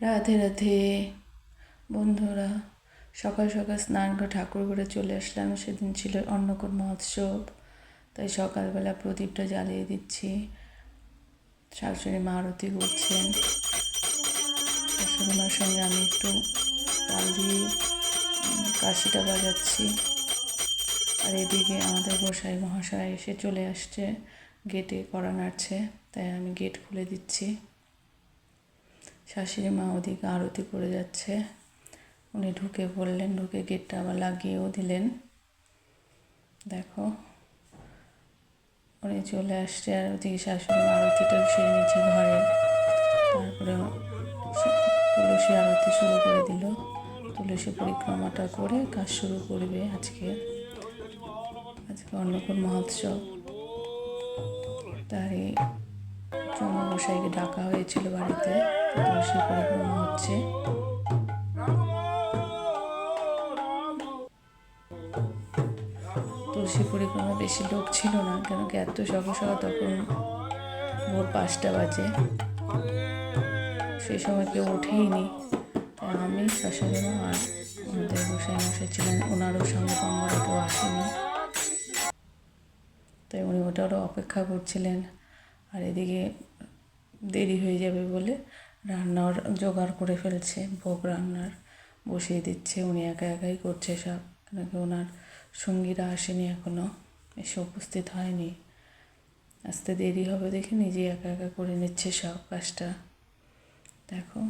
রাধে রাধে বন্ধুরা, সকাল সকাল স্নান করে ঠাকুর ঘরে চলে আসলাম। সেদিন ছিল অন্নকূট মহোৎসব, তাই সকালবেলা প্রদীপটা জ্বালিয়ে দিচ্ছি। শাশুড়ি মা আরতি করছেন। শাশুড়ি মার সঙ্গে আমি একটু তাল দিয়ে কাশিটা বাজাচ্ছি। আর এদিকে আমাদের গোসাই মহাশয় এসে চলে আসছে, গেটে কড়া নাড়ছে, তাই আমি গেট খুলে দিচ্ছি। শাশুড়ি মা ওদিকে আরতি করে যাচ্ছে, উনি ঢুকে পড়লেন, ঢুকে গেটটা আবার লাগিয়েও দিলেন। দেখো উনি চলে আসছে, আর ওদিকে শাশুড়ি মা আরতিটা সেরে নিচ্ছে ঘরে। তারপরে তুলসী আরতি শুরু করে দিল। তুলসী পরিক্রমাটা করে কাজ শুরু করবে। আজকে অন্নকূট মহোৎসব, তারই জন্য গোসাইকে ডাকা হয়েছিল বাড়িতে। তুলসী পরিক্রমা হচ্ছে। তুলসী পরিক্রমা বেশি লোক ছিল না, কেন কি এত সকাল সকাল তখন ভোর 5টা বাজে, সেই সময় কেউ ওঠেইনি। তাই আমি, শাশুড়ি মা আর আমাদের গোসাই মশাই ছিলেন, ওনারও সঙ্গে কঙ্গরে কেউ আসেনি, তাই উনি ওটারও অপেক্ষা করছিলেন। আর এদিকে দেরি হয়ে যাবে বলে রান্নার জোগাড় করে ফেলছে, ভোগ রান্নার বসিয়ে দিচ্ছে। উনি একা একাই করছে সব, কেন কি ওনার সঙ্গীরা আসেনি এখনও, এসে উপস্থিত হয়নি। আসতে দেরি হবে দেখে নিজে একা একা করে নিচ্ছে সব কাজটা। দেখো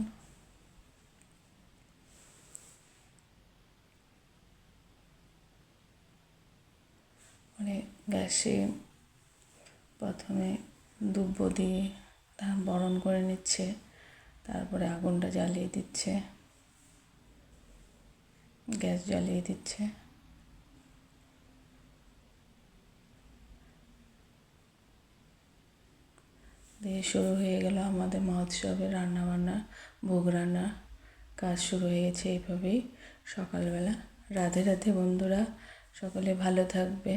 মানে গ্যাসে প্রথমে দুব্ব দিয়ে ধান বরণ করে নিচ্ছে, তারপরে আগুনটা জ্বালিয়ে দিচ্ছে, গ্যাস জ্বালিয়ে দিচ্ছে। দিয়ে শুরু হয়ে গেল আমাদের মহোৎসবের রান্নাবান্না, ভোগ রান্না কাজ শুরু হয়ে গেছে এইভাবেই সকালবেলা। রাধে রাধে বন্ধুরা, সকলে ভালো থাকবে।